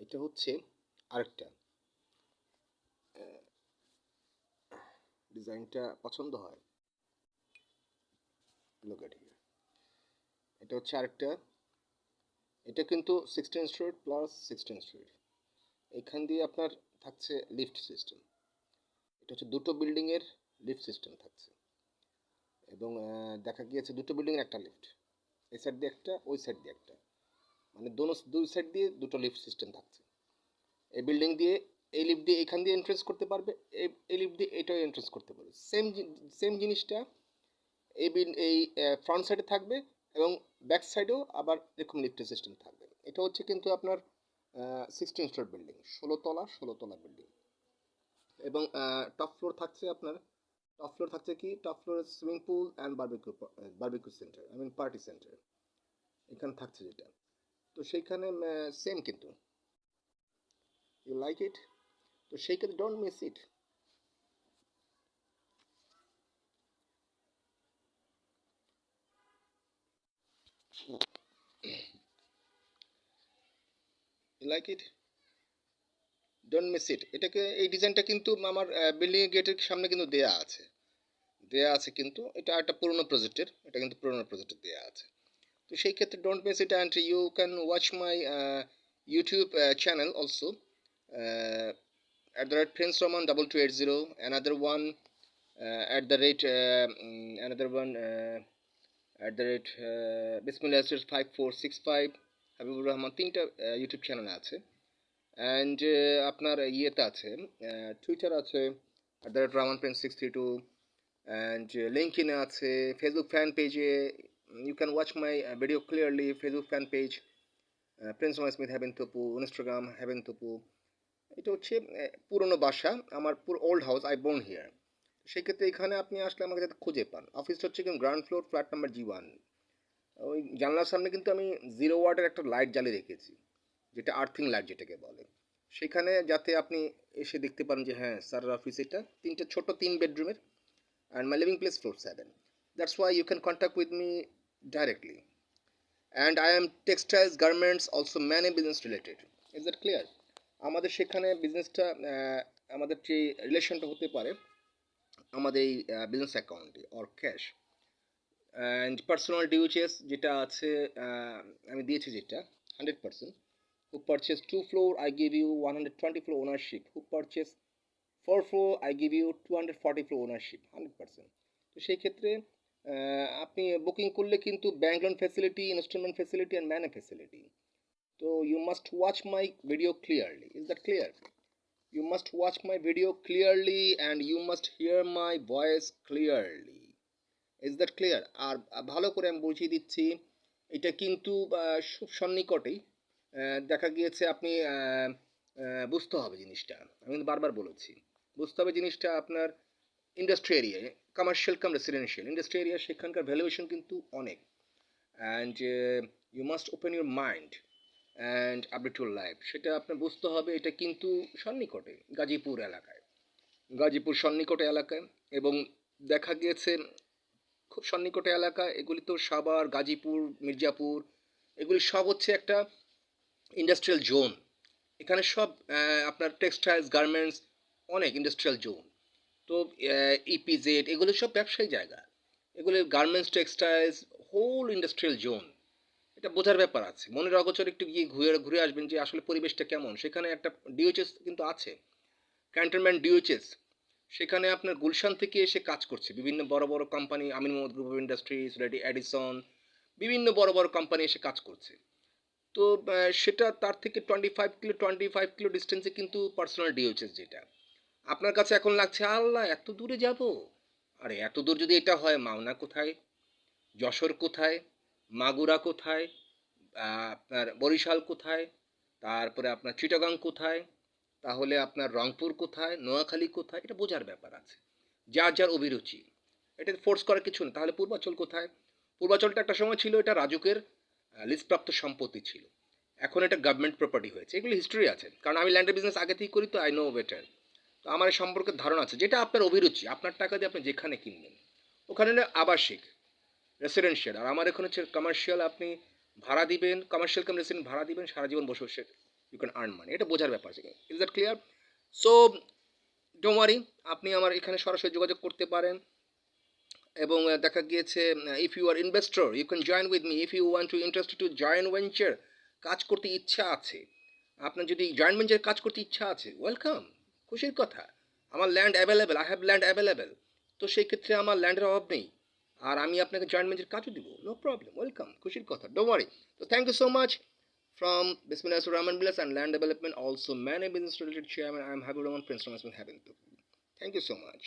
এটা হচ্ছে আরেকটা ডিজাইনটা পছন্দ হয়। লুক এট হিয়ার, এটা হচ্ছে আরেকটা। এটা কিন্তু 16 স্টোরি প্লাস 16 স্টোরি। এখান দিয়ে আপনার থাকছে লিফট সিস্টেম। এটা হচ্ছে দুটো বিল্ডিংয়ের লিফট সিস্টেম থাকছে, এবং দেখা গিয়েছে দুটো বিল্ডিংয়ের একটা লিফট, এই সাইড দিয়ে একটা, ওই সাইড দিয়ে একটা, মানে দুই সাইড দিয়ে দুটো লিফট সিস্টেম থাকছে। এই বিল্ডিং দিয়ে এই লিফট দিয়ে এখান দিয়ে এন্ট্রেন্স করতে পারবে, এই লিফট দিয়ে এটাও এন্ট্রেন্স করতে পারবে। সেম জিনিসটা এই ফ্রন্ট সাইডে থাকবে, এবং ব্যাক সাইডেও আবার এরকম লিফটের সিস্টেম থাকবে। এটা হচ্ছে কিন্তু আপনার 16 স্টোর বিল্ডিং, 16তলা বিল্ডিং। এবং টপ ফ্লোর থাকছে কি, top floor swimming pool and barbecue centre, I mean party centre এখানে থাকছে যেটা। তো সেইখানে সেম কিন্তু, ইউ লাইক ইট, তো সেই ক্ষেত্রে don't miss it. You like it, don't miss it. এটাকে, এই ডিজাইনটা কিন্তু আমার বিল্ডিং গেটের সামনে কিন্তু দেয়া আছে কিন্তু এটা একটা পুরোনো প্রজেক্টের, এটা কিন্তু পুরোনো প্রজেক্টের দেয়া আছে। তো সেই ক্ষেত্রে don't miss it, and you can watch my YouTube channel also, at the rate Prince Roman 2280, another one at the rate another one at the rate Bismillah 5465, Habibur Rahman, তিনটা ইউটিউব চ্যানেল আছে। অ্যান্ড আপনার ইয়েতে আছে, টুইটার আছে at the rate Rahman Prince 632, and লিঙ্কইনে আছে, Facebook fan পেজে you can watch my video clearly, Facebook fan page Prince Rahman Smith Haven Tapu, Instagram Haven Tapu. এটা হচ্ছে পুরনো বাসা, আমার পুরো old house, I born here. সেক্ষেত্রে এখানে আপনি আসলে আমাকে যাতে খুঁজে পান। অফিসটা হচ্ছে কিন্তু ground floor, flat number G1। ওই জানলার সামনে কিন্তু আমি 0 ওয়াটের একটা লাইট জ্বালিয়ে রেখেছি, যেটা আর্থিং লাইট যেটাকে বলে। সেখানে যাতে আপনি এসে দেখতে পারেন যে হ্যাঁ স্যারের অফিস এটা, ছোট 3 বেডরুমের, and my living place floor 7। That's why you can contact with me directly, and I am textiles, garments, also many business related. Is that clear? আমাদের সেখানে বিজনেসটা, আমাদের যে রিলেশনটা হতে পারে আমাদের এই বিজনেস অ্যাকাউন্টে অর ক্যাশ, অ্যান্ড পার্সোনাল ডিউচেস যেটা আছে, আমি দিয়েছি যেটা 100%। Who purchase 2 floor I give you 120 floor ownership, who purchase 4 floor I give you 240 floor ownership, 100%। তো সেই ক্ষেত্রে আপনি বুকিং করলে কিন্তু bank loan facility, instalment facility and many facility. তো you must watch my video clearly, is that clear? You must watch my video clearly and you must hear my voice clearly. Is that clear? আর ভালো করে আমি বুঝিয়ে দিচ্ছি, এটা কিন্তু খুব সন্নিকটেই দেখা গিয়েছে। আপনি বুঝতে হবে জিনিসটা, আমি কিন্তু বারবার বলেছি, বুঝতে হবে জিনিসটা আপনার ইন্ডাস্ট্রি এরিয়ায়, commercial cum residential industry area, সেখানকার ভ্যালুয়েশন কিন্তু অনেক। And you must open your mind and update your life, সেটা আপনার বুঝতে হবে। এটা কিন্তু সন্নিকটে গাজীপুর এলাকায়, গাজীপুর সন্নিকটে এলাকায়, এবং দেখা গিয়েছে খুব সন্নিকটে এলাকা এগুলি। তো সাভার, গাজীপুর, মির্জাপুর, এগুলি সব হচ্ছে একটা ইন্ডাস্ট্রিয়াল জোন। এখানে সব আপনার টেক্সটাইলস, গার্মেন্টস, অনেক ইন্ডাস্ট্রিয়াল জোন। তো ইপিজেড এগুলো সব ব্যবসায়ী জায়গা, এগুলো garments, textiles, whole industrial zone. এটা বোঝার ব্যাপার আছে, মনের অগোচরে একটু গিয়ে ঘুরে ঘুরে আসবেন যে আসলে পরিবেশটা কেমন। সেখানে একটা ডিওএইচএস কিন্তু আছে, ক্যান্টনমেন্ট ডিওএইচএস। সেখানে আপনার গুলশান থেকে এসে কাজ করছে বিভিন্ন বড় বড় company, Amin Mohammad group of industries, ready Edison, বিভিন্ন বড় বড় কোম্পানি এসে কাজ করছে। তো সেটা তার থেকে 25 কিলো ডিস্টেন্সে কিন্তু পার্সোনাল ডিওএইচএস, যেটা আপনার কাছে এখন লাগছে আল্লাহ এত দূরে যাব। আরে এত দূর যদি এটা হয়, মাওনা কোথায়, যশোর কোথায়, মাগুরা কোথায়, আপনার বরিশাল কোথায়, তারপরে আপনার চিটাগাং কোথায়, তাহলে আপনার রংপুর কোথায়, নোয়াখালী কোথায়, এটা বোঝার ব্যাপার আছে। যার যার অভিরুচি, এটা ফোর্স করার কিছু না। তাহলে পূর্বাচল কোথায়? পূর্বাচলটা একটা সময় ছিল এটা রাজুকের লিস্টপ্রাপ্ত সম্পত্তি ছিল, এখন এটা গভর্নমেন্ট প্রপার্টি হয়েছে। এগুলো হিস্ট্রি আছে, কারণ আমি ল্যান্ডের বিজনেস আগে থেকেই করি, তো আই নো বেটার। তো আমার এই সম্পর্কে ধারণা আছে। যেটা আপনার অভিরুচি, আপনার টাকা দিয়ে আপনি যেখানে কিনবেন, ওখানে আবাসিক রেসিডেন্সিয়াল, আর আমার এখানে হচ্ছে কমার্শিয়াল। আপনি ভাড়া দিবেন, কমার্শিয়াল কাম রেসিডেন্ট ভাড়া দিবেন, সারা জীবন বসে বসে ইউ ক্যান আর্ন মানি, এটা বোঝার ব্যাপার আছে। Is that clear? So don't worry, আপনি আমার এখানে সরাসরি যোগাযোগ করতে পারেন। এবং দেখা গিয়েছে if you are investor you can join with me, if you want to interested to join venture, কাজ করতে ইচ্ছা আছে, আপনার যদি জয়েন্ট ভেঞ্চার কাজ করতে ইচ্ছা আছে, ওয়েলকাম, খুশির কথা। আমার land available, I have land available. তো সেই ক্ষেত্রে আমার ল্যান্ডের অভাব নেই, আর আমি আপনাকে জয়েন্ট ভেঞ্চার কাজও দিব, নো প্রবলেম, ওয়েলকাম, খুশির কথা, ডোন্ট ওয়ারি। তো thank you so much from Bismillah Rahman Bilas and Land Development, also Man a Business Related Chairman. I am Habib Rahman, Prince Rahman Habib. Thank you so much.